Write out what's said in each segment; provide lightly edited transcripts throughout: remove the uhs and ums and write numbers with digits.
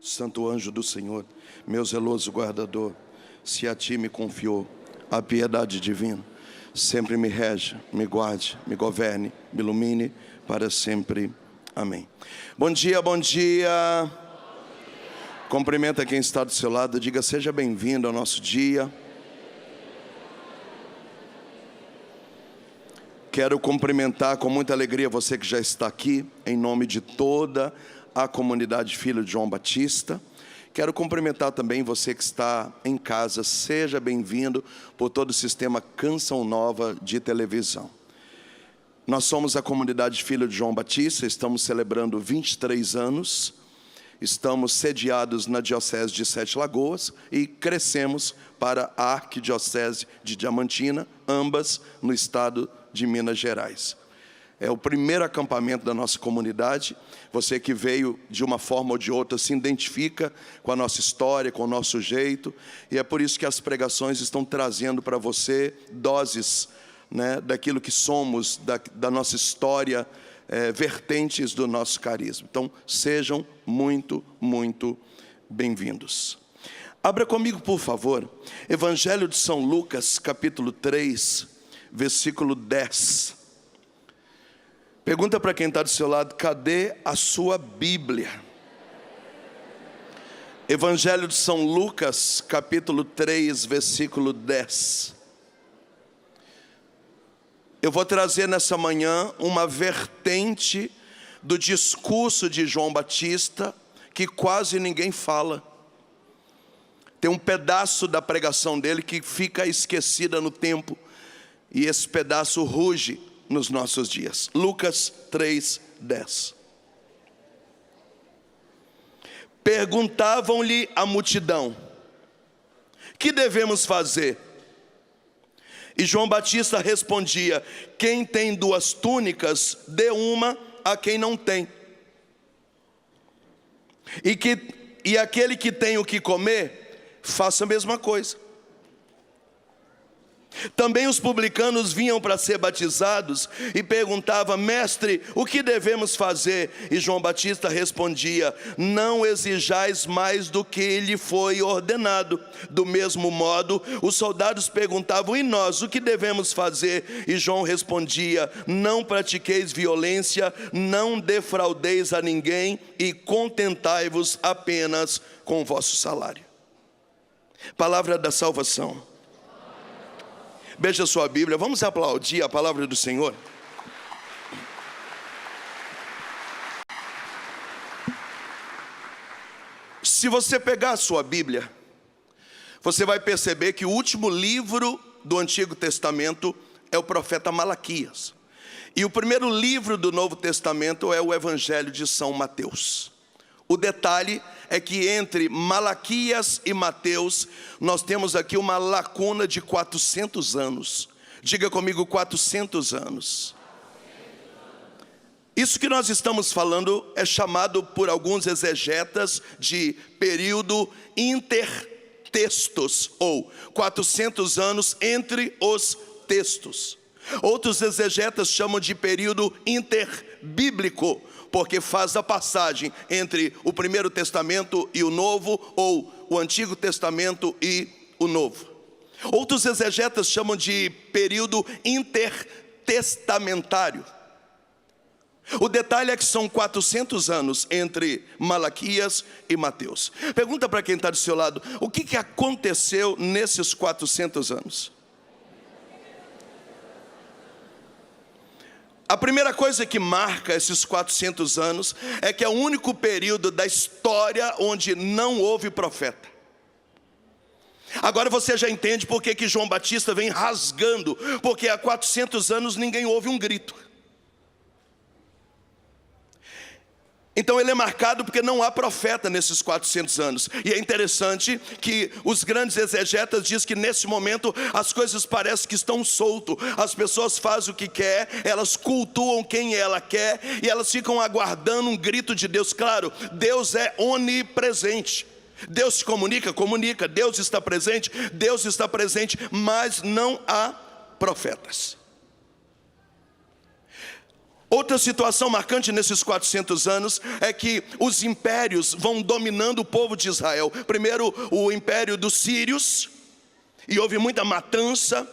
Santo anjo do Senhor, meu zeloso guardador, se a ti me confiou a piedade divina, sempre me rege, me guarde, me governe, me ilumine para sempre. Amém. Bom dia, bom dia. Cumprimenta quem está do seu lado, diga: seja bem-vindo ao nosso dia. Quero cumprimentar com muita alegria você que já está aqui, em nome de toda a comunidade Filho de João Batista. Quero cumprimentar também você que está em casa, seja bem-vindo por todo o sistema Canção Nova de televisão. Nós somos a comunidade Filho de João Batista, estamos celebrando 23 anos, estamos sediados na Diocese de Sete Lagoas e crescemos para a Arquidiocese de Diamantina, ambas no estado de Minas Gerais. É o primeiro acampamento da nossa comunidade. Você que veio de uma forma ou de outra se identifica com a nossa história, com o nosso jeito, e é por isso que as pregações estão trazendo para você doses, daquilo que somos, da nossa história, vertentes do nosso carisma. Então sejam muito, muito bem-vindos. Abra comigo, por favor, Evangelho de São Lucas, capítulo 3, versículo 10. Pergunta para quem está do seu lado: cadê a sua Bíblia? Evangelho de São Lucas, capítulo 3, versículo 10. Eu vou trazer nessa manhã uma vertente do discurso de João Batista que quase ninguém fala. Tem um pedaço da pregação dele que fica esquecida no tempo, e esse pedaço ruge nos nossos dias. Lucas 3, 10. Perguntavam-lhe a multidão: que devemos fazer? E João Batista respondia: quem tem 2 túnicas, dê uma a quem não tem. E aquele que tem o que comer, faça a mesma coisa. Também os publicanos vinham para ser batizados e perguntavam: mestre, o que devemos fazer? E João Batista respondia: não exijais mais do que lhe foi ordenado. Do mesmo modo, os soldados perguntavam: e nós, o que devemos fazer? E João respondia: não pratiqueis violência, não defraudeis a ninguém e contentai-vos apenas com o vosso salário. Palavra da salvação. Beija a sua Bíblia, vamos aplaudir a palavra do Senhor. Se você pegar a sua Bíblia, você vai perceber que o último livro do Antigo Testamento é o profeta Malaquias. E o primeiro livro do Novo Testamento é o Evangelho de São Mateus. O detalhe é que entre Malaquias e Mateus, nós temos aqui uma lacuna de 400 anos. Diga comigo: 400 anos. Isso que nós estamos falando é chamado por alguns exegetas de período intertextos, ou 400 anos entre os textos. Outros exegetas chamam de período interbíblico, porque faz a passagem entre o Primeiro Testamento e o Novo, ou o Antigo Testamento e o Novo. Outros exegetas chamam de período intertestamentário. O detalhe é que são 400 anos entre Malaquias e Mateus. Pergunta para quem está do seu lado: o que aconteceu nesses 400 anos? A primeira coisa que marca esses 400 anos é que é o único período da história onde não houve profeta. Agora você já entende por que João Batista vem rasgando, porque há 400 anos ninguém ouve um grito. Então ele é marcado porque não há profeta nesses 400 anos. E é interessante que os grandes exegetas dizem que nesse momento as coisas parecem que estão soltas. As pessoas fazem o que quer, elas cultuam quem ela quer e elas ficam aguardando um grito de Deus. Claro, Deus é onipresente. Deus se comunica, Deus está presente, mas não há profetas. Outra situação marcante nesses 400 anos é que os impérios vão dominando o povo de Israel. Primeiro o império dos sírios, e houve muita matança.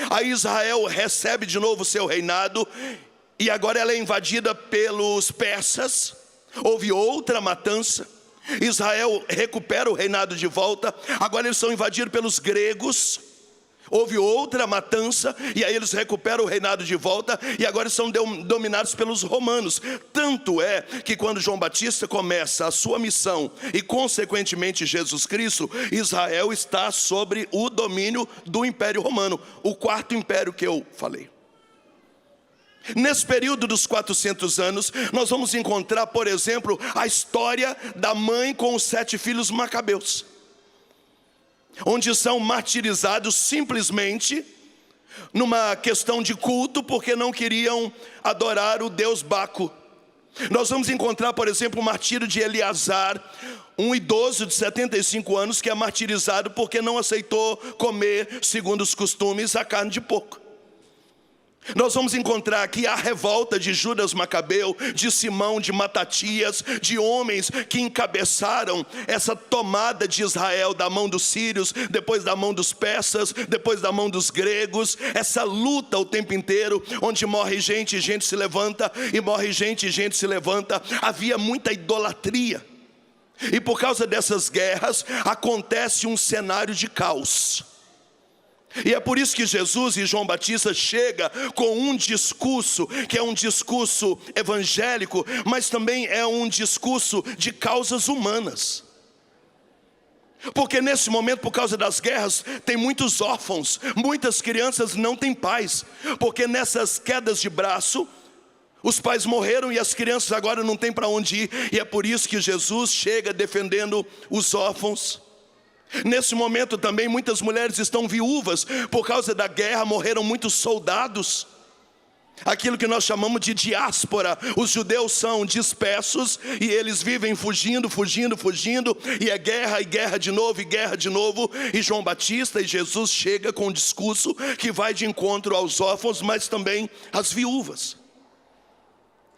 Aí Israel recebe de novo o seu reinado, e agora ela é invadida pelos persas. Houve outra matança. Israel recupera o reinado de volta. Agora eles são invadidos pelos gregos. Houve outra matança, e aí eles recuperam o reinado de volta, e agora são dominados pelos romanos. Tanto é que quando João Batista começa a sua missão, e consequentemente Jesus Cristo, Israel está sobre o domínio do Império Romano, o quarto império que eu falei. Nesse período dos 400 anos, nós vamos encontrar, por exemplo, a história da mãe com os 7 filhos macabeus, onde são martirizados simplesmente numa questão de culto, porque não queriam adorar o deus Baco. Nós vamos encontrar, por exemplo, o martírio de Eleazar, um idoso de 75 anos que é martirizado porque não aceitou comer, segundo os costumes, a carne de porco. Nós vamos encontrar aqui a revolta de Judas Macabeu, de Simão, de Matatias, de homens que encabeçaram essa tomada de Israel da mão dos sírios, depois da mão dos persas, depois da mão dos gregos. Essa luta o tempo inteiro, onde morre gente e gente se levanta, e morre gente e gente se levanta. Havia muita idolatria, e por causa dessas guerras acontece um cenário de caos. E é por isso que Jesus e João Batista chega com um discurso, que é um discurso evangélico, mas também é um discurso de causas humanas. Porque nesse momento, por causa das guerras, tem muitos órfãos, muitas crianças não têm pais, porque nessas quedas de braço, os pais morreram e as crianças agora não têm para onde ir. E é por isso que Jesus chega defendendo os órfãos. Nesse momento também muitas mulheres estão viúvas, por causa da guerra morreram muitos soldados. Aquilo que nós chamamos de diáspora. Os judeus são dispersos e eles vivem fugindo, e é guerra e guerra de novo, e guerra de novo. E João Batista e Jesus chega com um discurso que vai de encontro aos órfãos, mas também às viúvas.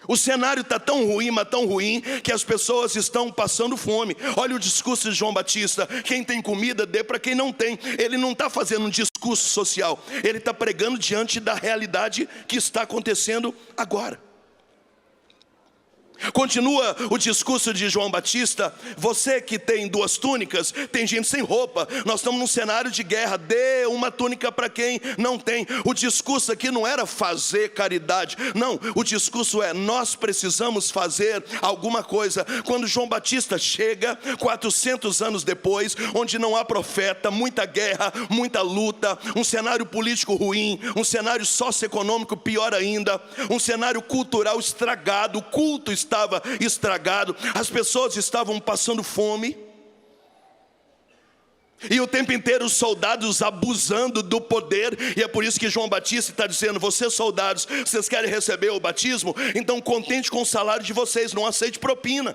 O cenário está tão ruim, mas tão ruim, que as pessoas estão passando fome. Olha o discurso de João Batista: quem tem comida, dê para quem não tem. Ele não está fazendo um discurso social, ele está pregando diante da realidade que está acontecendo agora. Continua o discurso de João Batista: você que tem 2 túnicas, tem gente sem roupa, nós estamos num cenário de guerra, dê uma túnica para quem não tem. O discurso aqui não era fazer caridade, não, o discurso é: nós precisamos fazer alguma coisa. Quando João Batista chega, 400 anos depois, onde não há profeta, muita guerra, muita luta, um cenário político ruim, um cenário socioeconômico pior ainda, um cenário cultural estragado, o culto estava estragado, as pessoas estavam passando fome, e o tempo inteiro os soldados abusando do poder. E é por isso que João Batista está dizendo: vocês soldados, vocês querem receber o batismo? Então contente com o salário de vocês, não aceite propina.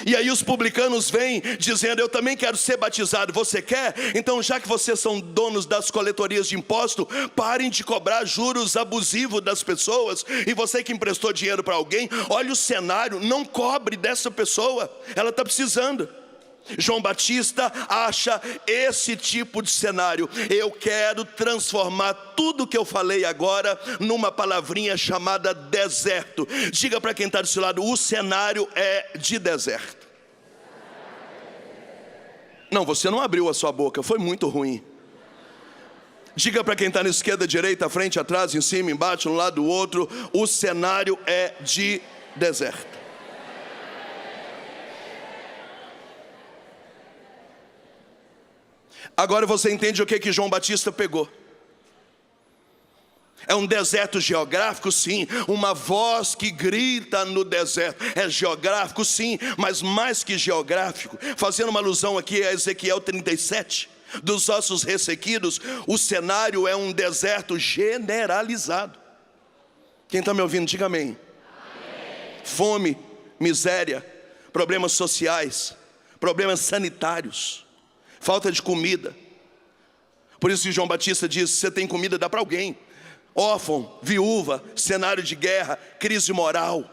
E aí os publicanos vêm dizendo: eu também quero ser batizado, você quer? Então, já que vocês são donos das coletorias de imposto, parem de cobrar juros abusivos das pessoas. E você que emprestou dinheiro para alguém, olha o cenário, não cobre dessa pessoa, ela está precisando. João Batista acha esse tipo de cenário. Eu quero transformar tudo que eu falei agora numa palavrinha chamada deserto. Diga para quem está desse lado: o cenário é de deserto. Não, você não abriu a sua boca, foi muito ruim. Diga para quem está na esquerda, direita, frente, atrás, em cima, embaixo, um lado do outro: o cenário é de deserto. Agora você entende o que João Batista pegou. É um deserto geográfico, sim. Uma voz que grita no deserto. É geográfico, sim, mas mais que geográfico. Fazendo uma alusão aqui a Ezequiel 37, dos ossos ressequidos, o cenário é um deserto generalizado. Quem está me ouvindo, diga amém. Amém. Fome, miséria, problemas sociais, problemas sanitários, falta de comida. Por isso que João Batista diz: você tem comida, dá para alguém. órfão, viúva, cenário de guerra, crise moral,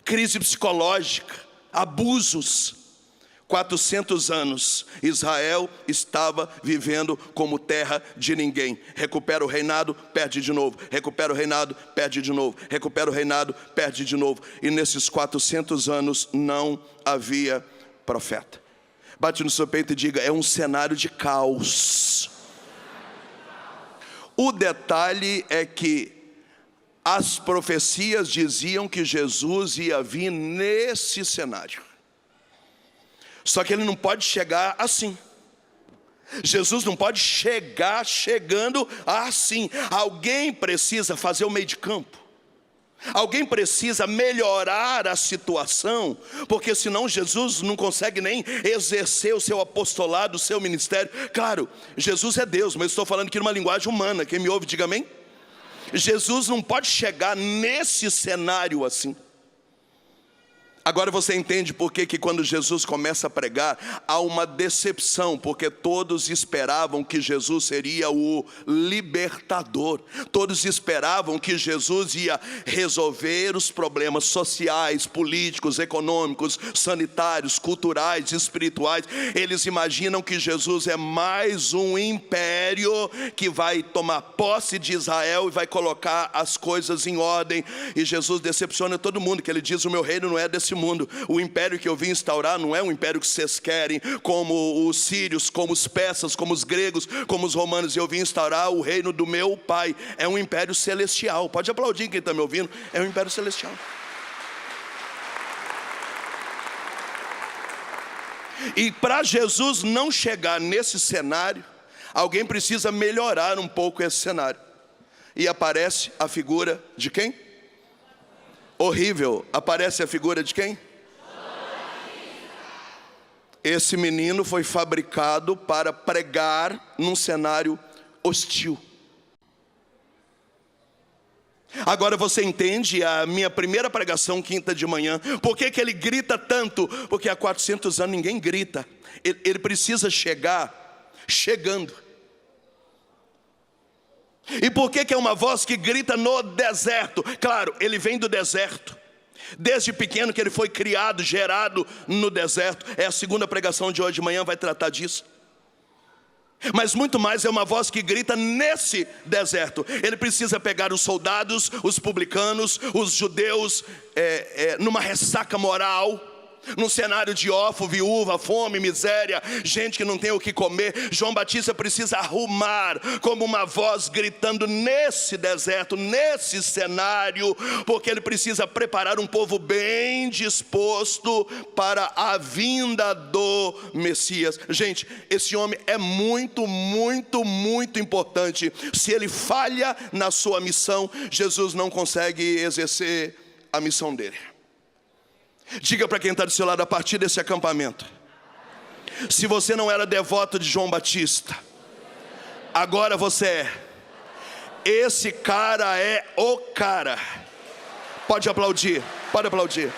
crise psicológica, abusos. 400 anos, Israel estava vivendo como terra de ninguém. Recupera o reinado, perde de novo. Recupera o reinado, perde de novo. Recupera o reinado, perde de novo. E nesses 400 anos não havia profeta. Bate no seu peito e diga: é um cenário de caos. O detalhe é que as profecias diziam que Jesus ia vir nesse cenário. Só que ele não pode chegar assim. Jesus não pode chegar chegando assim. Alguém precisa fazer o meio de campo. Alguém precisa melhorar a situação, porque senão Jesus não consegue nem exercer o seu apostolado, o seu ministério. Claro, Jesus é Deus, mas eu estou falando aqui numa linguagem humana. Quem me ouve, diga amém. Jesus não pode chegar nesse cenário assim. Agora você entende por que quando Jesus começa a pregar, há uma decepção, porque todos esperavam que Jesus seria o libertador. Todos esperavam que Jesus ia resolver os problemas sociais, políticos, econômicos, sanitários, culturais, espirituais. Eles imaginam que Jesus é mais um império que vai tomar posse de Israel e vai colocar as coisas em ordem. E Jesus decepciona todo mundo, que ele diz: o meu reino não é desse mundo. O império que eu vim instaurar não é um império que vocês querem, como os sírios, como os persas, como os gregos, como os romanos. Eu vim instaurar o reino do meu Pai. É um império celestial. Pode aplaudir quem está me ouvindo. É um império celestial. E para Jesus não chegar nesse cenário, alguém precisa melhorar um pouco esse cenário. E aparece a figura de quem? Horrível. Aparece a figura de quem? Esse menino foi fabricado para pregar num cenário hostil. Agora você entende a minha primeira pregação quinta de manhã. Por que ele grita tanto? Porque há 400 anos ninguém grita. Ele precisa chegar chegando. E por que é uma voz que grita no deserto? Claro, ele vem do deserto. Desde pequeno que ele foi criado, gerado no deserto. É a segunda pregação de hoje de manhã, vai tratar disso. Mas muito mais, é uma voz que grita nesse deserto. Ele precisa pegar os soldados, os publicanos, os judeus numa ressaca moral, num cenário de órfão, viúva, fome, miséria, gente que não tem o que comer. João Batista precisa arrumar como uma voz gritando nesse deserto, nesse cenário, porque ele precisa preparar um povo bem disposto para a vinda do Messias. Gente, esse homem é muito, muito, muito importante. Se ele falha na sua missão, Jesus não consegue exercer a missão dele. Diga para quem está do seu lado: a partir desse acampamento, se você não era devoto de João Batista, agora você é. Esse cara é o cara. Pode aplaudir, pode aplaudir.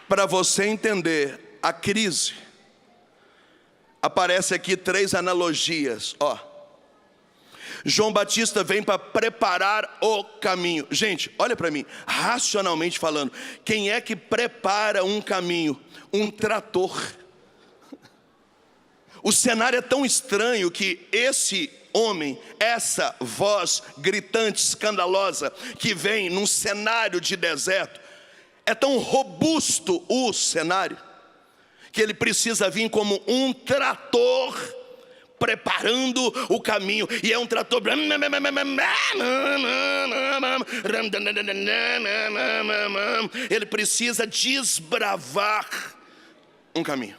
Para você entender a crise, aparece aqui 3 analogias, João Batista vem para preparar o caminho. Gente, olha para mim, racionalmente falando, quem é que prepara um caminho? Um trator. O cenário é tão estranho que esse homem, essa voz gritante, escandalosa, que vem num cenário de deserto, é tão robusto o cenário, que ele precisa vir como um trator, preparando o caminho. E é um trator. Ele precisa desbravar um caminho.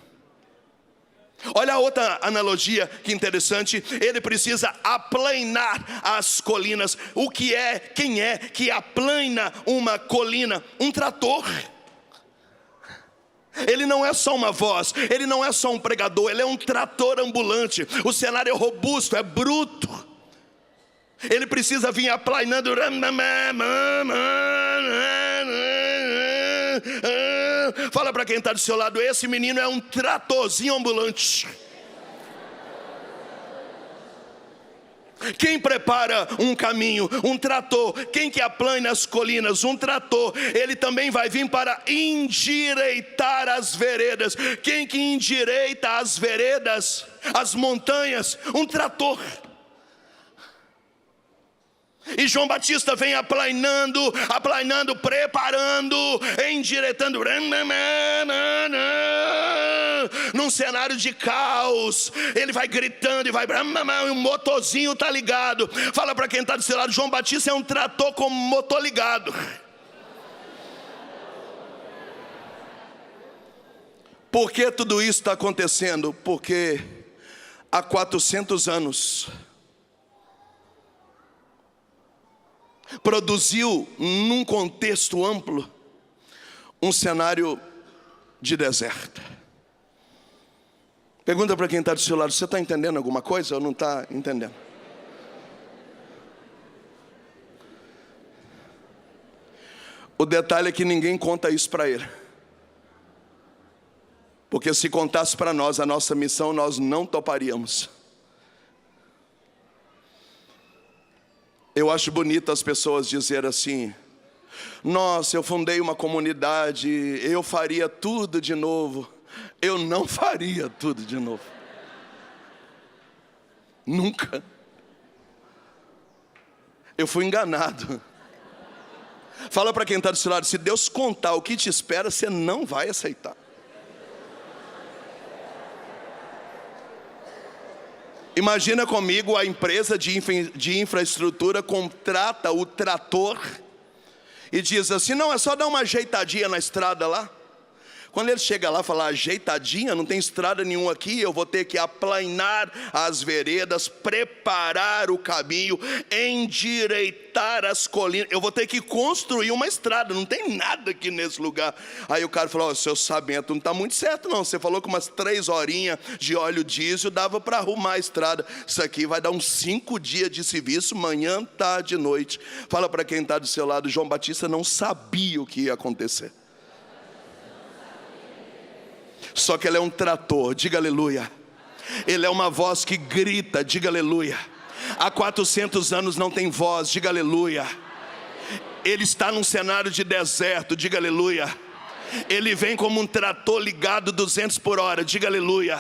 Olha a outra analogia que interessante. Ele precisa aplanar as colinas. O que é? Quem é que aplana uma colina? Um trator. Ele não é só uma voz, ele não é só um pregador, ele é um trator ambulante. O cenário é robusto, é bruto. Ele precisa vir aplanando. Fala para quem está do seu lado: esse menino é um tratorzinho ambulante. Quem prepara um caminho? Um trator. Quem que aplana as colinas? Um trator. Ele também vai vir para endireitar as veredas. Quem que endireita as veredas, as montanhas? Um trator. E João Batista vem aplanando, preparando, endireitando, num cenário de caos. Ele vai gritando e vai, e o motorzinho está ligado. Fala para quem está do seu lado: João Batista é um trator com motor ligado. Por que tudo isso está acontecendo? Porque há 400 anos produziu, num contexto amplo, um cenário de deserto. Pergunta para quem está do seu lado: você está entendendo alguma coisa ou não está entendendo? O detalhe é que ninguém conta isso para ele, porque se contasse para nós a nossa missão, nós não toparíamos. Eu acho bonito as pessoas dizerem assim: nossa, eu fundei uma comunidade, eu faria tudo de novo. Eu não faria tudo de novo. Nunca. Eu fui enganado. Fala para quem está do seu lado: se Deus contar o que te espera, você não vai aceitar. Imagina comigo, a empresa de infraestrutura contrata o trator e diz assim: não, é só dar uma ajeitadinha na estrada lá. Quando ele chega lá e fala: ajeitadinha, não tem estrada nenhuma aqui, eu vou ter que aplanar as veredas, preparar o caminho, endireitar as colinas, eu vou ter que construir uma estrada, não tem nada aqui nesse lugar. Aí o cara falou: seu orçamento não está muito certo não, você falou que umas 3 horinhas de óleo diesel dava para arrumar a estrada. Isso aqui vai dar uns 5 dias de serviço, manhã, tarde e noite. Fala para quem está do seu lado: João Batista não sabia o que ia acontecer. Só que ele é um trator, diga aleluia. Ele é uma voz que grita, diga aleluia. Há 400 anos não tem voz, diga aleluia. Ele está num cenário de deserto, diga aleluia. Ele vem como um trator ligado 200 por hora, diga aleluia.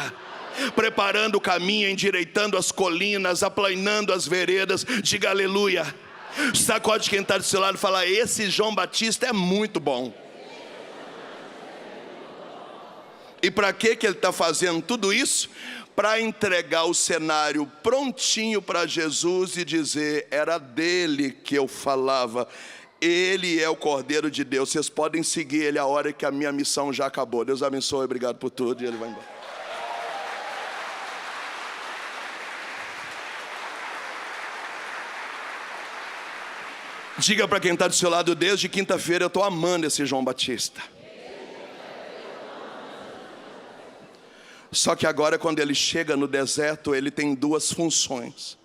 Preparando o caminho, endireitando as colinas, aplanando as veredas, diga aleluia. Sacode quem está do seu lado e fala: esse João Batista é muito bom. E para que ele está fazendo tudo isso? Para entregar o cenário prontinho para Jesus e dizer: era dele que eu falava. Ele é o Cordeiro de Deus. Vocês podem seguir ele a hora que a minha missão já acabou. Deus abençoe, obrigado por tudo. E ele vai embora. Diga para quem está do seu lado: desde quinta-feira eu estou amando esse João Batista. Só que agora, quando ele chega no deserto, ele tem 2 funções.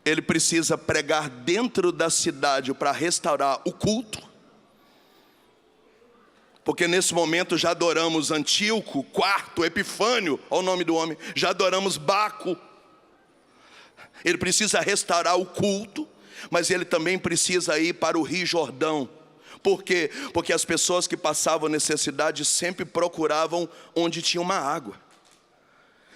Ele precisa pregar dentro da cidade para restaurar o culto, porque nesse momento já adoramos Antíoco, Quarto, Epifânio, olha o nome do homem, já adoramos Baco. Ele precisa restaurar o culto, mas ele também precisa ir para o Rio Jordão. Por quê? Porque as pessoas que passavam necessidade sempre procuravam onde tinha uma água.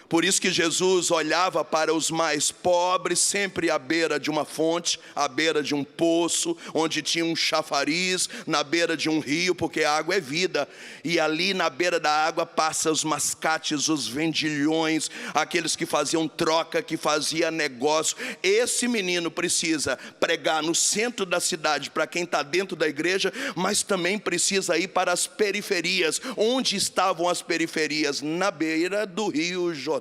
Por isso que Jesus olhava para os mais pobres, sempre à beira de uma fonte, à beira de um poço, onde tinha um chafariz, na beira de um rio, porque a água é vida. E ali na beira da água passa os mascates, os vendilhões, aqueles que faziam troca, que faziam negócio. Esse menino precisa pregar no centro da cidade para quem está dentro da igreja, mas também precisa ir para as periferias. Onde estavam as periferias? Na beira do rio Jordão.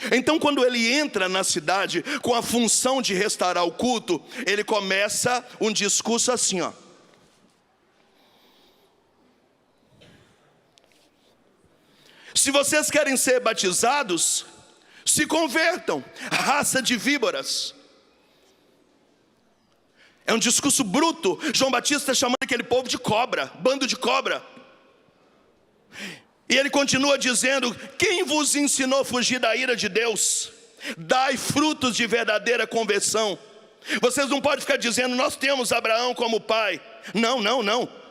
Então, quando ele entra na cidade com a função de restaurar o culto, ele começa um discurso assim, ó: se vocês querem ser batizados, se convertam, raça de víboras. É um discurso bruto. João Batista está chamando aquele povo de cobra, bando de cobra. E ele continua dizendo: quem vos ensinou a fugir da ira de Deus? Dai frutos de verdadeira conversão. Vocês não podem ficar dizendo: nós temos Abraão como pai. Não, não, não.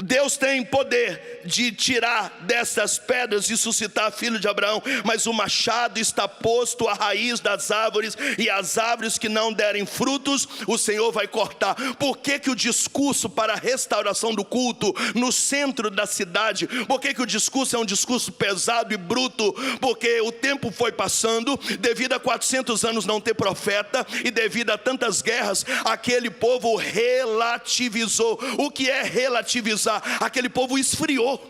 Deus tem poder de tirar dessas pedras e suscitar filho de Abraão, mas o machado está posto à raiz das árvores, e as árvores que não derem frutos, o Senhor vai cortar. Por que que o discurso para a restauração do culto no centro da cidade, por que que o discurso é um discurso pesado e bruto? Porque o tempo foi passando, devido a 400 anos não ter profeta, e devido a tantas guerras, aquele povo relativizou. O que é relativizar? Aquele povo esfriou.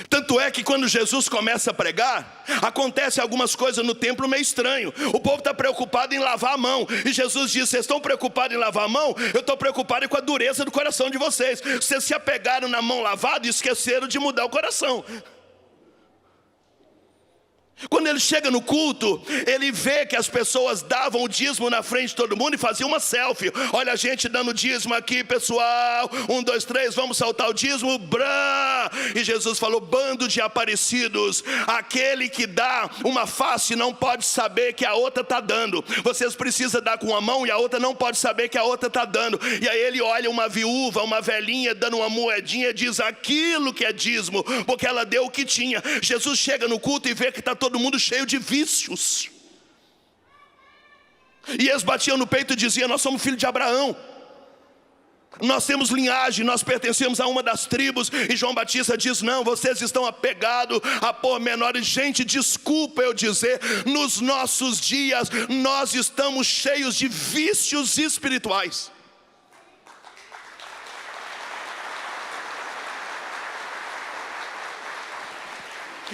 Tanto é que quando Jesus começa a pregar, acontece algumas coisas no templo meio estranho. O povo está preocupado em lavar a mão, e Jesus diz: vocês estão preocupados em lavar a mão? Eu estou preocupado com a dureza do coração de vocês. Vocês se apegaram na mão lavada e esqueceram de mudar o coração. Quando ele chega no culto, ele vê que as pessoas davam o dízimo na frente de todo mundo e faziam uma selfie. Olha a gente dando dízimo aqui, pessoal. 1, 2, 3, vamos saltar o dízimo. Brá! E Jesus falou: bando de aparecidos. Aquele que dá uma face não pode saber que a outra está dando. Vocês precisam dar com uma mão e a outra não pode saber que a outra está dando. E aí ele olha uma viúva, uma velhinha dando uma moedinha e diz: aquilo que é dízimo, porque ela deu o que tinha. Jesus chega no culto e vê que está todo mundo cheio de vícios. E eles batiam no peito e diziam: nós somos filhos de Abraão, nós temos linhagem, nós pertencemos a uma das tribos. E João Batista diz: não, vocês estão apegados a pormenores. Gente, desculpa eu dizer, nos nossos dias nós estamos cheios de vícios espirituais.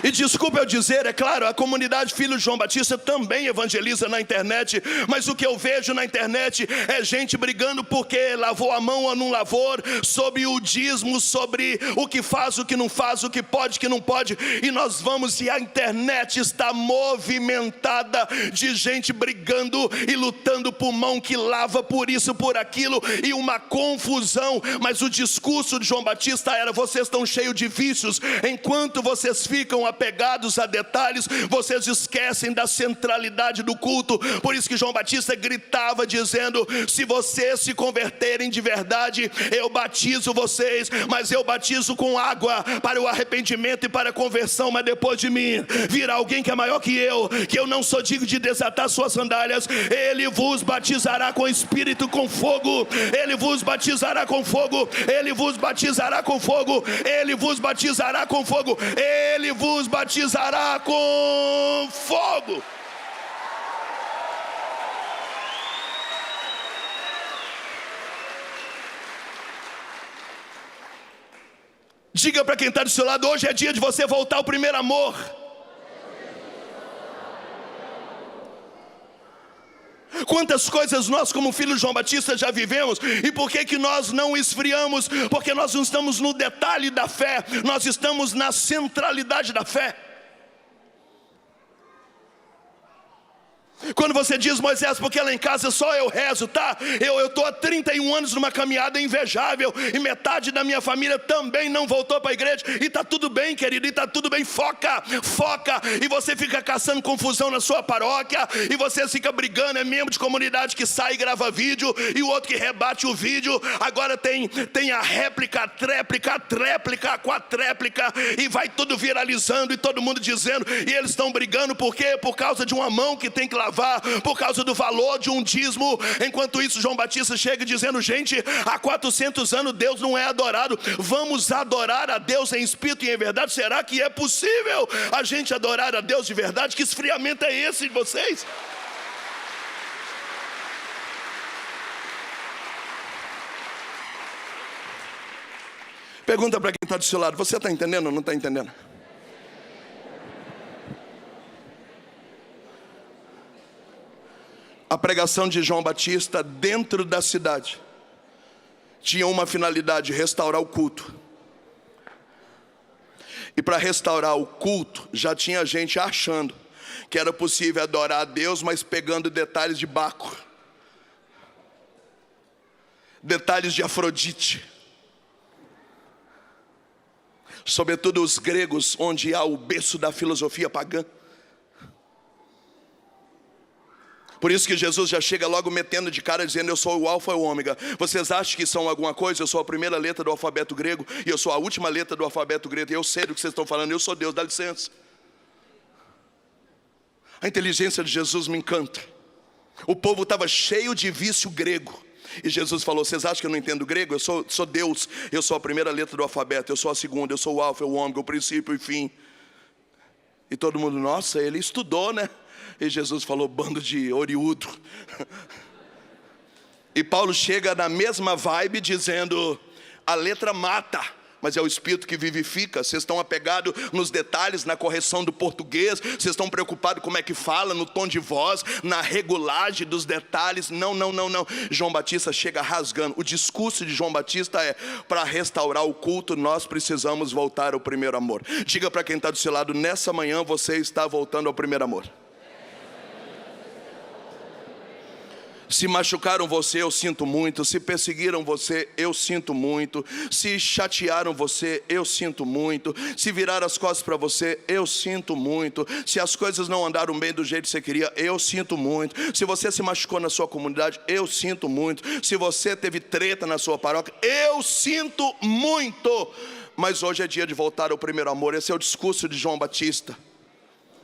E desculpa eu dizer, é claro, a comunidade Filho de João Batista também evangeliza na internet, mas o que eu vejo na internet é gente brigando porque lavou a mão ou não lavou, sobre o dízimo, sobre o que faz, o que não faz, o que pode, o que não pode. E nós vamos, e a internet está movimentada de gente brigando e lutando por mão que lava, por isso, por aquilo, e uma confusão. Mas o discurso de João Batista era: vocês estão cheios de vícios, enquanto vocês ficam apegados a detalhes, vocês esquecem da centralidade do culto. Por isso que João Batista gritava dizendo: se vocês se converterem de verdade, eu batizo vocês, mas eu batizo com água para o arrependimento e para a conversão. Mas depois de mim virá alguém que é maior que eu não sou digno de desatar suas sandálias. Ele vos batizará com espírito, com fogo. Ele vos batizará com fogo. Ele vos batizará com fogo. Ele vos batizará com fogo. Ele vos batizará com fogo. Diga para quem está do seu lado: hoje é dia de você voltar ao primeiro amor. Quantas coisas nós, como filhos de João Batista, já vivemos. E por que que nós não esfriamos? Porque nós não estamos no detalhe da fé, nós estamos na centralidade da fé. Quando você diz: Moisés, porque lá em casa só eu rezo, tá? Eu estou há 31 anos numa caminhada invejável, e metade da minha família também não voltou para a igreja. E está tudo bem, querido, e está tudo bem. Foca, foca. E você fica caçando confusão na sua paróquia, e você fica brigando. É membro de comunidade que sai e grava vídeo, e o outro que rebate o vídeo. Agora tem a réplica, a tréplica, a tréplica, a quatréplica, e vai tudo viralizando, e todo mundo dizendo. E eles estão brigando por quê? Por causa de uma mão que tem que lavar, por causa do valor de um dízimo. Enquanto isso, João Batista chega dizendo: gente, há 400 anos Deus não é adorado. Vamos adorar a Deus em espírito e em verdade. Será que é possível a gente adorar a Deus de verdade? Que esfriamento é esse de vocês? Pergunta para quem está do seu lado: você está entendendo ou não está entendendo? A pregação de João Batista dentro da cidade tinha uma finalidade: restaurar o culto. E para restaurar o culto, já tinha gente achando que era possível adorar a Deus, mas pegando detalhes de Baco, detalhes de Afrodite, sobretudo os gregos, onde há o berço da filosofia pagã. Por isso que Jesus já chega logo metendo de cara, dizendo: eu sou o alfa e o ômega. Vocês acham que são alguma coisa? Eu sou a primeira letra do alfabeto grego, e eu sou a última letra do alfabeto grego. E eu sei do que vocês estão falando, eu sou Deus, dá licença. A inteligência de Jesus me encanta. O povo estava cheio de vício grego, e Jesus falou: vocês acham que eu não entendo grego? Eu sou Deus, eu sou a primeira letra do alfabeto, eu sou a segunda, eu sou o alfa e o ômega, o princípio e o fim. E todo mundo: nossa, ele estudou, né? E Jesus falou: bando de oriudo. E Paulo chega na mesma vibe, dizendo: a letra mata, mas é o Espírito que vivifica. Vocês estão apegados nos detalhes, na correção do português. Vocês estão preocupados como é que fala, no tom de voz, na regulagem dos detalhes. Não. João Batista chega rasgando. O discurso de João Batista é: para restaurar o culto, nós precisamos voltar ao primeiro amor. Diga para quem está do seu lado: nessa manhã você está voltando ao primeiro amor. Se machucaram você, eu sinto muito. Se perseguiram você, eu sinto muito. Se chatearam você, eu sinto muito. Se viraram as costas para você, eu sinto muito. Se as coisas não andaram bem do jeito que você queria, eu sinto muito. Se você se machucou na sua comunidade, eu sinto muito. Se você teve treta na sua paróquia, eu sinto muito. Mas hoje é dia de voltar ao primeiro amor. Esse é o discurso de João Batista.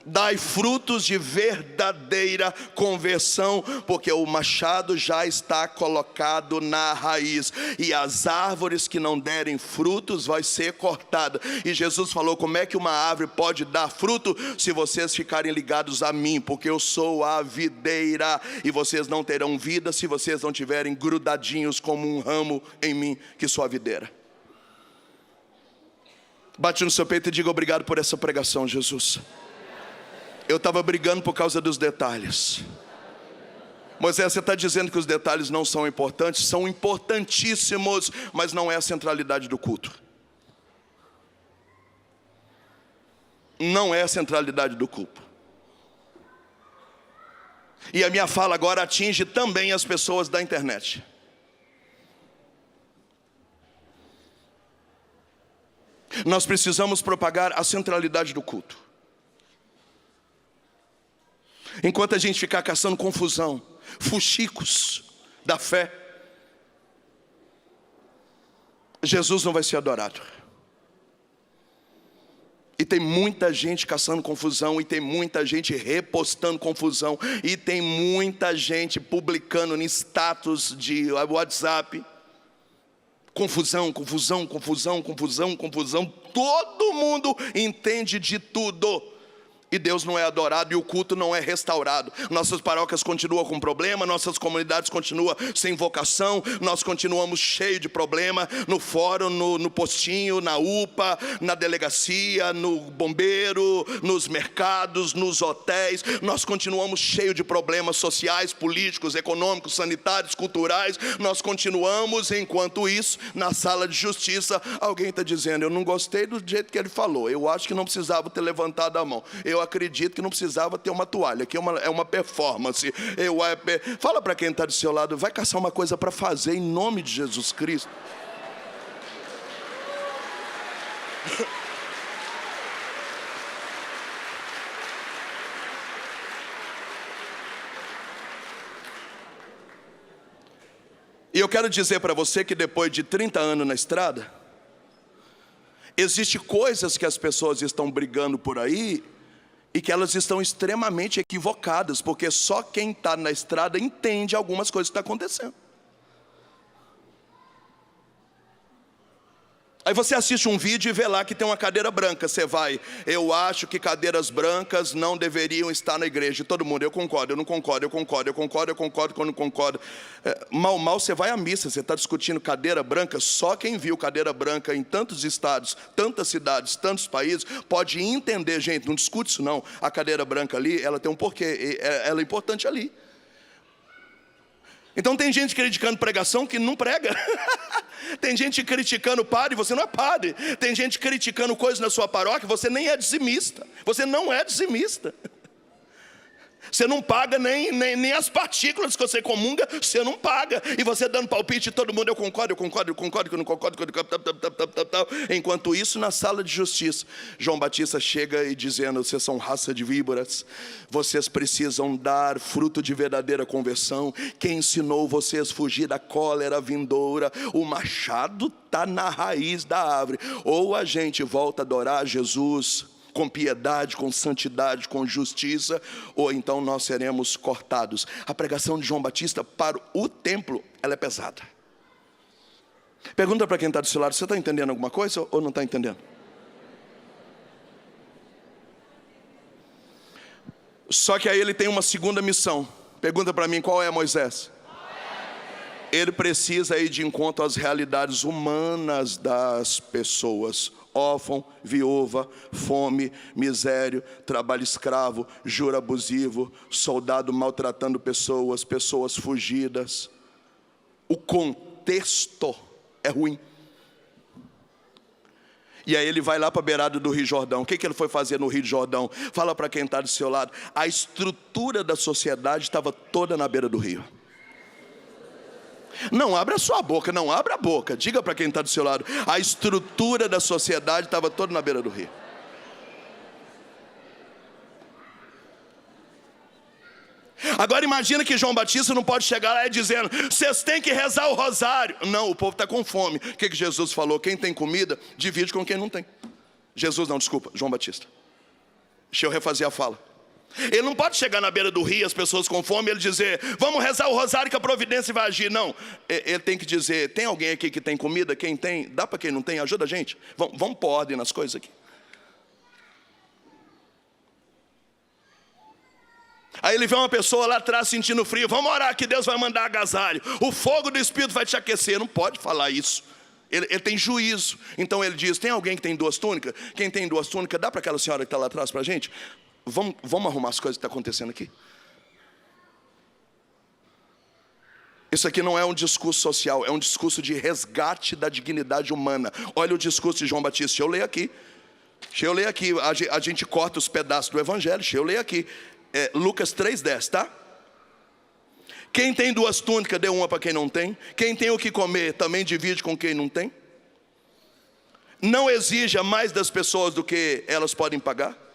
Dai frutos de verdadeira conversão, porque o machado já está colocado na raiz, e as árvores que não derem frutos vai ser cortada. E Jesus falou: como é que uma árvore pode dar fruto se vocês ficarem ligados a mim? Porque eu sou a videira, e vocês não terão vida se vocês não tiverem grudadinhos como um ramo em mim, que sou a videira. Bate no seu peito e diga: obrigado por essa pregação, Jesus. Eu estava brigando por causa dos detalhes. Moisés, você está dizendo que os detalhes não são importantes? São importantíssimos, mas não é a centralidade do culto. Não é a centralidade do culto. E a minha fala agora atinge também as pessoas da internet. Nós precisamos propagar a centralidade do culto. Enquanto a gente ficar caçando confusão, fuxicos da fé, Jesus não vai ser adorado. E tem muita gente caçando confusão, e tem muita gente repostando confusão, e tem muita gente publicando em status de WhatsApp confusão. Todo mundo entende de tudo. E Deus não é adorado, e o culto não é restaurado. Nossas paróquias continuam com problema, nossas comunidades continuam sem vocação, nós continuamos cheios de problema, no fórum, no postinho, na UPA, na delegacia, no bombeiro, nos mercados, nos hotéis. Nós continuamos cheios de problemas sociais, políticos, econômicos, sanitários, culturais. Nós continuamos. Enquanto isso, na sala de justiça, alguém está dizendo: eu não gostei do jeito que ele falou, eu acho que não precisava ter levantado a mão, eu acredito que não precisava ter uma toalha, que é uma performance. Fala para quem está do seu lado: vai caçar uma coisa para fazer em nome de Jesus Cristo. E eu quero dizer para você que depois de 30 anos na estrada, existem coisas que as pessoas estão brigando por aí, e que elas estão extremamente equivocadas, porque só quem está na estrada entende algumas coisas que estão acontecendo. Aí você assiste um vídeo e vê lá que tem uma cadeira branca. Você vai: eu acho que cadeiras brancas não deveriam estar na igreja. E todo mundo: eu concordo, eu não concordo, eu concordo, quando não concordo. Mal você vai à missa, você está discutindo cadeira branca. Só quem viu cadeira branca em tantos estados, tantas cidades, tantos países, pode entender. Gente, não discute isso não. A cadeira branca ali, ela tem um porquê, ela é importante ali. Então tem gente criticando pregação que não prega. Tem gente criticando padre, você não é padre. Tem gente criticando coisas na sua paróquia, você nem é dizimista. Você não é dizimista. Você não paga nem as partículas que você comunga, você não paga. E você dando palpite, todo mundo, eu concordo, que eu não concordo, tal. Enquanto isso, na sala de justiça, João Batista chega e dizendo: vocês são raça de víboras, vocês precisam dar fruto de verdadeira conversão. Quem ensinou vocês a fugir da cólera vindoura? O machado está na raiz da árvore. Ou a gente volta a adorar Jesus com piedade, com santidade, com justiça, ou então nós seremos cortados. A pregação de João Batista para o templo, ela é pesada. Pergunta para quem está do seu lado: você está entendendo alguma coisa ou não está entendendo? Só que aí ele tem uma segunda missão. Pergunta para mim: qual é, Moisés? Ele precisa ir de encontro às realidades humanas das pessoas. Órfão, viúva, fome, miséria, trabalho escravo, juro abusivo, soldado maltratando pessoas, pessoas fugidas. O contexto é ruim. E aí ele vai lá para a beirada do Rio Jordão. O que ele foi fazer no Rio Jordão? Fala para quem está do seu lado. A estrutura da sociedade estava toda na beira do rio. Não abra a sua boca, não abra a boca. Diga para quem está do seu lado: a estrutura da sociedade estava toda na beira do rio. Agora imagina que João Batista não pode chegar lá e dizendo: vocês têm que rezar o rosário. Não, o povo está com fome. O que Jesus falou? Quem tem comida, divide com quem não tem. João Batista. Deixa eu refazer a fala. Ele não pode chegar na beira do rio, as pessoas com fome, e ele dizer: vamos rezar o rosário que a providência vai agir. Não, ele tem que dizer: tem alguém aqui que tem comida? Quem tem, dá para quem não tem, ajuda a gente. Vamos pôr ordem nas coisas aqui. Aí ele vê uma pessoa lá atrás sentindo frio: vamos orar que Deus vai mandar agasalho, o fogo do Espírito vai te aquecer. Não pode falar isso. Ele tem juízo. Então ele diz: tem alguém que tem 2 túnicas? Quem tem 2 túnicas, dá para aquela senhora que está lá atrás para a gente. Vamos arrumar as coisas que estão acontecendo aqui. Isso aqui não é um discurso social, é um discurso de resgate da dignidade humana. Olha o discurso de João Batista. Deixa eu ler aqui. A gente corta os pedaços do evangelho. Deixa eu ler aqui. Lucas 3:10, tá? Quem tem 2 túnicas, dê uma para quem não tem. Quem tem o que comer, também divide com quem não tem. Não exija mais das pessoas do que elas podem pagar.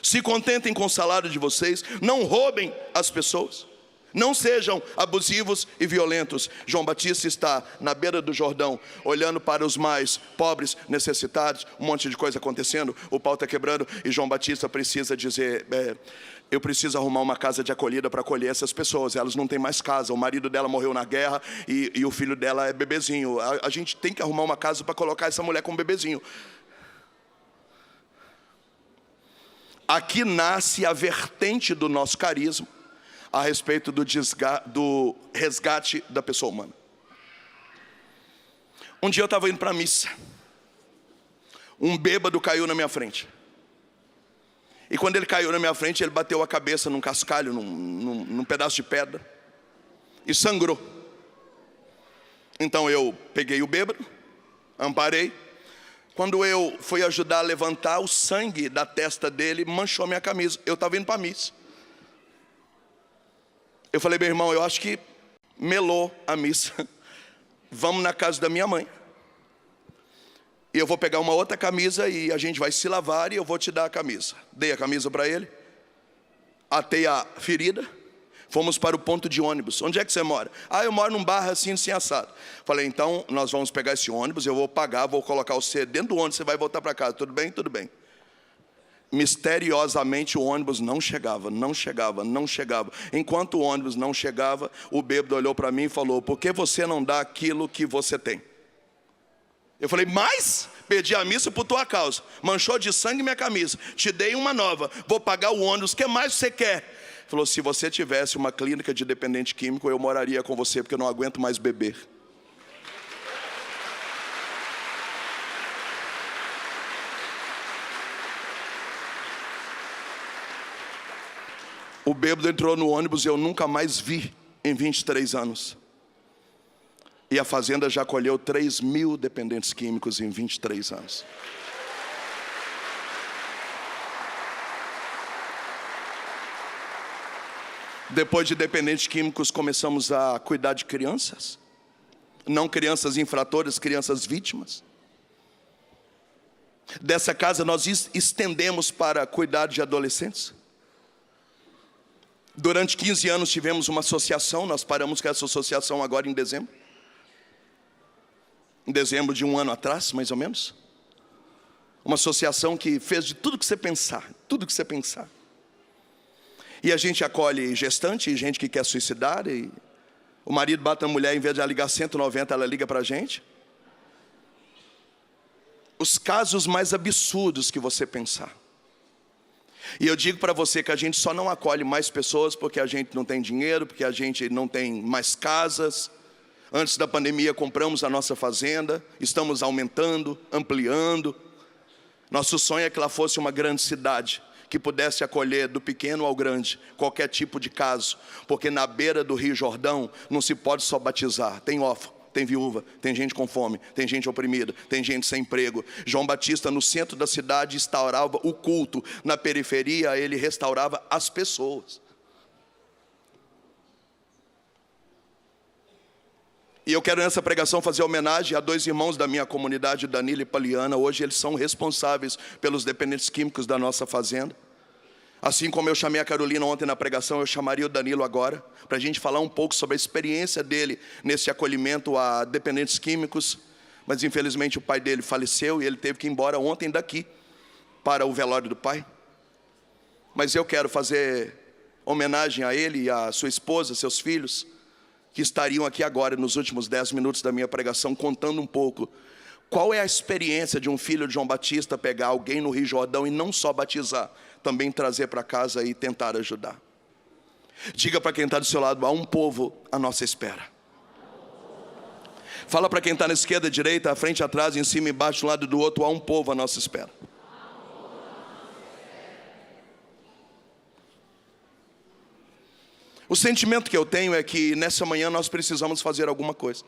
Se contentem com o salário de vocês. Não roubem as pessoas. Não sejam abusivos e violentos. João Batista está na beira do Jordão, olhando para os mais pobres, necessitados. Um monte de coisa acontecendo, o pau está quebrando. E João Batista precisa dizer: eu preciso arrumar uma casa de acolhida para acolher essas pessoas. Elas não têm mais casa, o marido dela morreu na guerra e o filho dela é bebezinho. A gente tem que arrumar uma casa para colocar essa mulher com um bebezinho. Aqui nasce a vertente do nosso carisma a respeito do resgate da pessoa humana. Um dia eu estava indo para a missa. Um bêbado caiu na minha frente. E quando ele caiu na minha frente, ele bateu a cabeça num cascalho, num pedaço de pedra, e sangrou. Então eu peguei o bêbado, amparei. Quando eu fui ajudar a levantar, o sangue da testa dele manchou minha camisa. Eu estava indo para a missa. Eu falei: meu irmão, eu acho que melou a missa. Vamos na casa da minha mãe. E eu vou pegar uma outra camisa e a gente vai se lavar e eu vou te dar a camisa. Dei a camisa para ele. Atei a ferida. Fomos para o ponto de ônibus. Onde é que você mora? Eu moro num bairro assim assado. Falei: então nós vamos pegar esse ônibus, eu vou pagar, vou colocar você dentro do ônibus, você vai voltar para casa. Tudo bem? Tudo bem. Misteriosamente o ônibus não chegava. Enquanto o ônibus não chegava, o bêbado olhou para mim e falou: por que você não dá aquilo que você tem? Eu falei: mas perdi a missa por tua causa, manchou de sangue minha camisa, te dei uma nova, vou pagar o ônibus, o que mais você quer? Falou: se você tivesse uma clínica de dependente químico, eu moraria com você, porque eu não aguento mais beber. O bêbado entrou no ônibus e eu nunca mais vi em 23 anos. E a fazenda já acolheu 3.000 dependentes químicos em 23 anos. Depois de dependentes químicos, começamos a cuidar de crianças. Não crianças infratoras, crianças vítimas. Dessa casa nós estendemos para cuidar de adolescentes. Durante 15 anos tivemos uma associação, nós paramos com essa associação agora em dezembro. Em dezembro de um ano atrás, mais ou menos. Uma associação que fez de tudo que você pensar, tudo que você pensar. E a gente acolhe gestante, gente que quer suicidar, e o marido bate na mulher, em vez de ela ligar 190, ela liga para a gente. Os casos mais absurdos que você pensar. E eu digo para você que a gente só não acolhe mais pessoas porque a gente não tem dinheiro, porque a gente não tem mais casas. Antes da pandemia compramos a nossa fazenda, estamos aumentando, ampliando. Nosso sonho é que ela fosse uma grande cidade, que pudesse acolher do pequeno ao grande, qualquer tipo de caso. Porque na beira do Rio Jordão não se pode só batizar, tem órfão, tem viúva, tem gente com fome, tem gente oprimida, tem gente sem emprego. João Batista no centro da cidade instaurava o culto, na periferia ele restaurava as pessoas. E eu quero nessa pregação fazer homenagem a dois irmãos da minha comunidade, Danilo e Paliana. Hoje eles são responsáveis pelos dependentes químicos da nossa fazenda. Assim como eu chamei a Carolina ontem na pregação, eu chamaria o Danilo agora, para a gente falar um pouco sobre a experiência dele nesse acolhimento a dependentes químicos. Mas infelizmente o pai dele faleceu e ele teve que ir embora ontem daqui para o velório do pai. Mas eu quero fazer homenagem a ele e a sua esposa, seus filhos, que estariam aqui agora nos últimos 10 minutos da minha pregação, contando um pouco qual é a experiência de um filho de João Batista pegar alguém no Rio Jordão e não só batizar, também trazer para casa e tentar ajudar. Diga para quem está do seu lado: há um povo à nossa espera. Fala para quem está na esquerda, direita, à frente, atrás, em cima, embaixo, do lado do outro: há um povo à nossa espera. O sentimento que eu tenho é que nessa manhã nós precisamos fazer alguma coisa.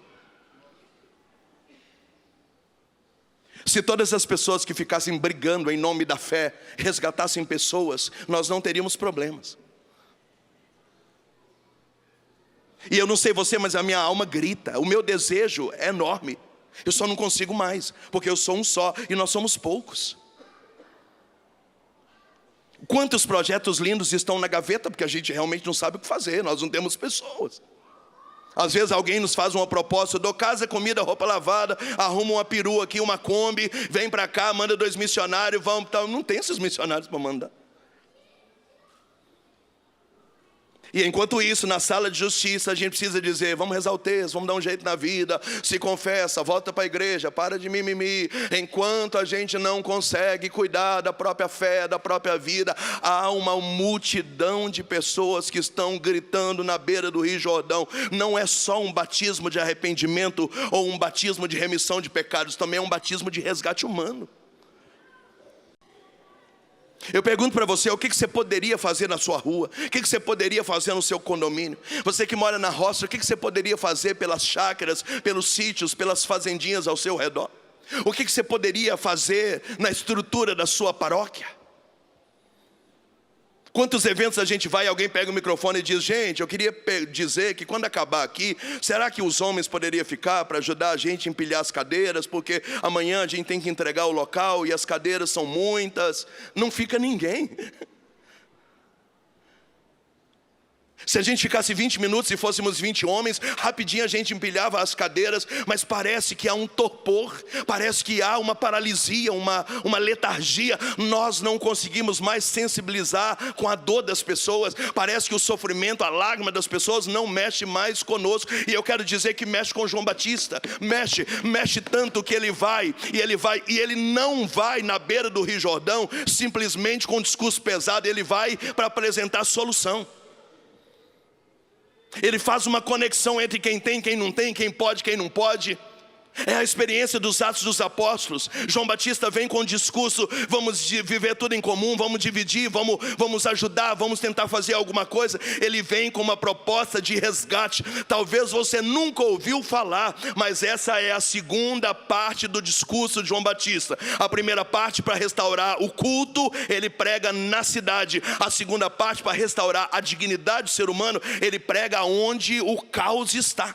Se todas as pessoas que ficassem brigando em nome da fé resgatassem pessoas, nós não teríamos problemas. E eu não sei você, mas a minha alma grita, o meu desejo é enorme. Eu só não consigo mais, porque eu sou um só e nós somos poucos. Quantos projetos lindos estão na gaveta, porque a gente realmente não sabe o que fazer, nós não temos pessoas. Às vezes alguém nos faz uma proposta: dou casa, comida, roupa lavada, arruma uma perua aqui, uma Kombi, vem para cá, manda 2 missionários, vamos, tal. Não tem esses missionários para mandar. E enquanto isso, na sala de justiça, a gente precisa dizer: vamos rezar o texto, vamos dar um jeito na vida, se confessa, volta para a igreja, para de mimimi. Enquanto a gente não consegue cuidar da própria fé, da própria vida, há uma multidão de pessoas que estão gritando na beira do Rio Jordão. Não é só um batismo de arrependimento ou um batismo de remissão de pecados, também é um batismo de resgate humano. Eu pergunto para você: o que você poderia fazer na sua rua? O que você poderia fazer no seu condomínio? Você que mora na roça, o que você poderia fazer pelas chácaras, pelos sítios, pelas fazendinhas ao seu redor? O que você poderia fazer na estrutura da sua paróquia? Quantos eventos a gente vai e alguém pega o microfone e diz: gente, eu queria dizer que quando acabar aqui, será que os homens poderiam ficar para ajudar a gente a empilhar as cadeiras? Porque amanhã a gente tem que entregar o local e as cadeiras são muitas. Não fica ninguém. Se a gente ficasse 20 minutos e fôssemos 20 homens, rapidinho a gente empilhava as cadeiras, mas parece que há um torpor, parece que há uma paralisia, uma letargia. Nós não conseguimos mais sensibilizar com a dor das pessoas. Parece que o sofrimento, a lágrima das pessoas não mexe mais conosco. E eu quero dizer que mexe com João Batista. Mexe tanto que ele vai, e ele não vai na beira do Rio Jordão simplesmente com um discurso pesado. Ele vai para apresentar solução. Ele faz uma conexão entre quem tem, quem não tem, quem pode, quem não pode. É a experiência dos Atos dos Apóstolos. João Batista vem com o discurso: vamos viver tudo em comum, vamos dividir, vamos ajudar, vamos tentar fazer alguma coisa. Ele vem com uma proposta de resgate. Talvez você nunca ouviu falar, mas essa é a segunda parte do discurso de João Batista. A primeira parte, para restaurar o culto, ele prega na cidade. A segunda parte, para restaurar a dignidade do ser humano, ele prega onde o caos está.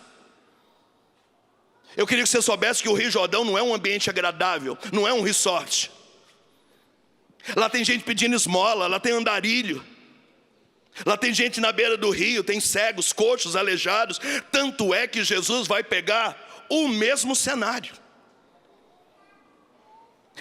Eu queria que você soubesse que o Rio Jordão não é um ambiente agradável, não é um resort. Lá tem gente pedindo esmola, lá tem andarilho. Lá tem gente na beira do rio, tem cegos, coxos, aleijados. Tanto é que Jesus vai pegar o mesmo cenário.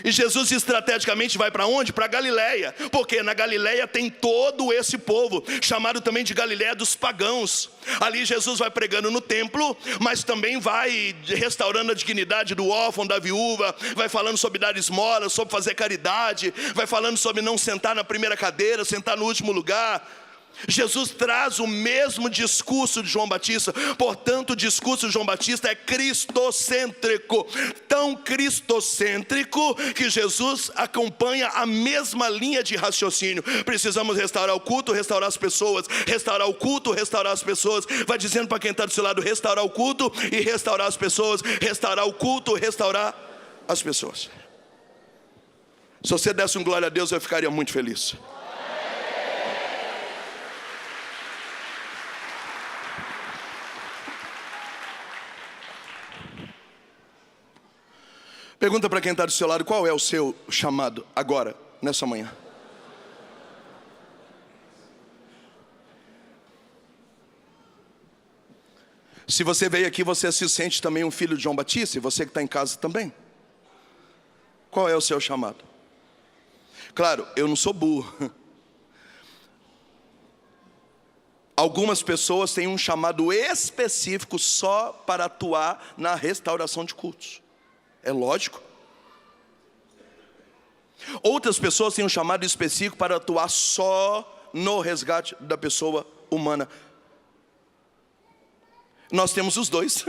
E Jesus estrategicamente vai para onde? Para Galileia. Porque na Galileia tem todo esse povo, chamado também de Galileia dos pagãos. Ali Jesus vai pregando no templo, mas também vai restaurando a dignidade do órfão, da viúva. Vai falando sobre dar esmola, sobre fazer caridade. Vai falando sobre não sentar na primeira cadeira, sentar no último lugar. Jesus traz o mesmo discurso de João Batista. Portanto, o discurso de João Batista é cristocêntrico. Tão cristocêntrico que Jesus acompanha a mesma linha de raciocínio. Precisamos restaurar o culto, restaurar as pessoas. Restaurar o culto, restaurar as pessoas. Vai dizendo para quem está do seu lado: restaurar o culto e restaurar as pessoas. Restaurar o culto, restaurar as pessoas. Se você desse um glória a Deus, eu ficaria muito feliz. Pergunta para quem está do seu lado: qual é o seu chamado agora, nessa manhã? Se você veio aqui, você se sente também um filho de João Batista, e você que está em casa também. Qual é o seu chamado? Claro, eu não sou burro. Algumas pessoas têm um chamado específico só para atuar na restauração de cultos. É lógico. Outras pessoas têm um chamado específico para atuar só no resgate da pessoa humana. Nós temos os dois.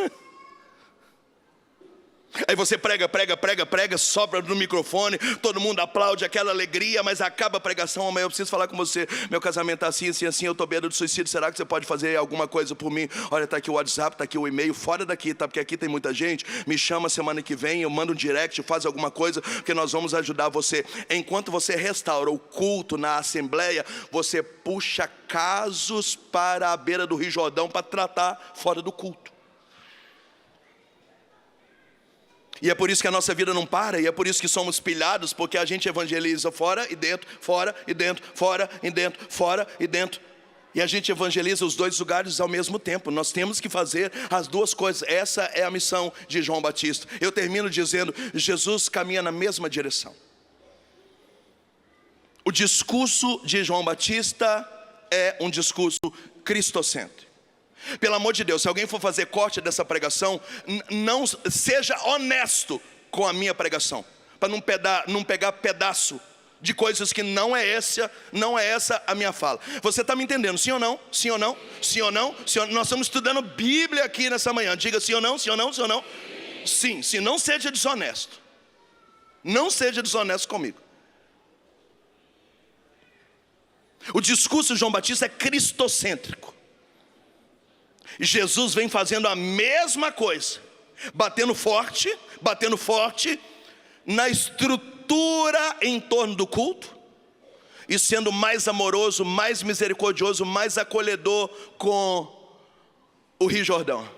Aí você prega, sopra no microfone, todo mundo aplaude, aquela alegria, mas acaba a pregação: amanhã eu preciso falar com você, meu casamento está assim, assim, assim, eu estou beirando do suicídio, será que você pode fazer alguma coisa por mim? Olha, está aqui o WhatsApp, está aqui o e-mail, fora daqui, tá? Porque aqui tem muita gente, me chama semana que vem, eu mando um direct, faz alguma coisa, porque nós vamos ajudar você. Enquanto você restaura o culto na assembleia, você puxa casos para a beira do Rio Jordão para tratar fora do culto. E é por isso que a nossa vida não para, e é por isso que somos pilhados, porque a gente evangeliza fora e dentro, fora e dentro, fora e dentro, fora e dentro. E a gente evangeliza os dois lugares ao mesmo tempo. Nós temos que fazer as duas coisas. Essa é a missão de João Batista. Eu termino dizendo: Jesus caminha na mesma direção. O discurso de João Batista é um discurso cristocêntrico. Pelo amor de Deus, se alguém for fazer corte dessa pregação, não seja honesto com a minha pregação, para não pegar pedaço de coisas que não é essa a minha fala. Você está me entendendo? Sim ou não? Sim ou não? Sim ou não? Sim ou não? Nós estamos estudando Bíblia aqui nessa manhã. Diga sim ou não? Sim ou não? Sim ou não? Sim. Sim, não seja desonesto. Não seja desonesto comigo. O discurso de João Batista é cristocêntrico. Jesus vem fazendo a mesma coisa, batendo forte na estrutura em torno do culto, e sendo mais amoroso, mais misericordioso, mais acolhedor com o Rio Jordão.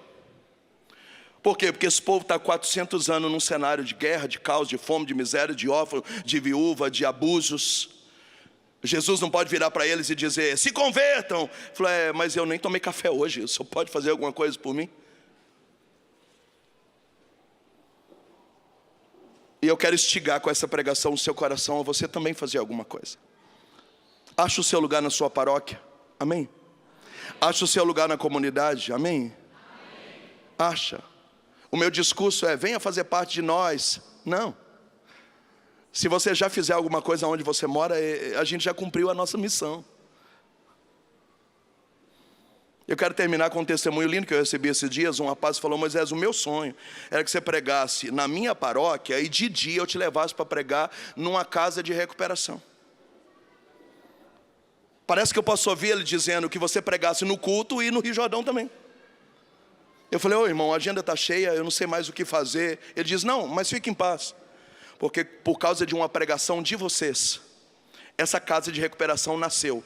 Por quê? Porque esse povo está há 400 anos num cenário de guerra, de caos, de fome, de miséria, de órfão, de viúva, de abusos. Jesus não pode virar para eles e dizer: se convertam. Falou: mas eu nem tomei café hoje, o senhor pode fazer alguma coisa por mim? E eu quero instigar com essa pregação o seu coração a você também fazer alguma coisa. Acha o seu lugar na sua paróquia, amém? Acha o seu lugar na comunidade, amém? Acha. O meu discurso é: venha fazer parte de nós. Não. Se você já fizer alguma coisa onde você mora, a gente já cumpriu a nossa missão. Eu quero terminar com um testemunho lindo que eu recebi esses dias. Um rapaz falou: Moisés, o meu sonho era que você pregasse na minha paróquia e de dia eu te levasse para pregar numa casa de recuperação. Parece que eu posso ouvir ele dizendo que você pregasse no culto e no Rio Jordão também. Eu falei: ô irmão, a agenda está cheia, eu não sei mais o que fazer. Ele diz: não, mas fique em paz, porque por causa de uma pregação de vocês, essa casa de recuperação nasceu.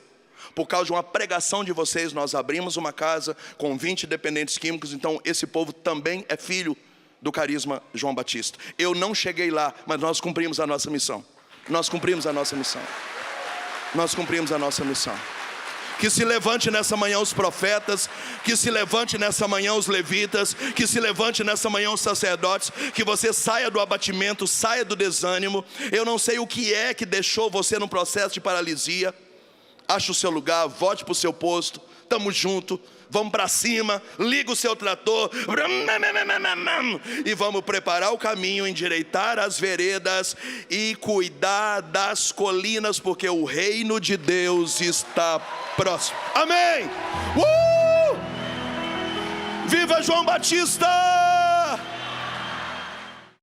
Por causa de uma pregação de vocês, nós abrimos uma casa com 20 dependentes químicos. Então esse povo também é filho do carisma João Batista. Eu não cheguei lá, mas nós cumprimos a nossa missão. Nós cumprimos a nossa missão. Nós cumprimos a nossa missão. Que se levante nessa manhã os profetas, que se levante nessa manhã os levitas, que se levante nessa manhã os sacerdotes, que você saia do abatimento, saia do desânimo. Eu não sei o que é que deixou você num processo de paralisia. Ache o seu lugar, volte para o seu posto, estamos juntos, vamos para cima, liga o seu trator, e vamos preparar o caminho, endireitar as veredas e cuidar das colinas, porque o reino de Deus está próximo. Amém! Viva João Batista!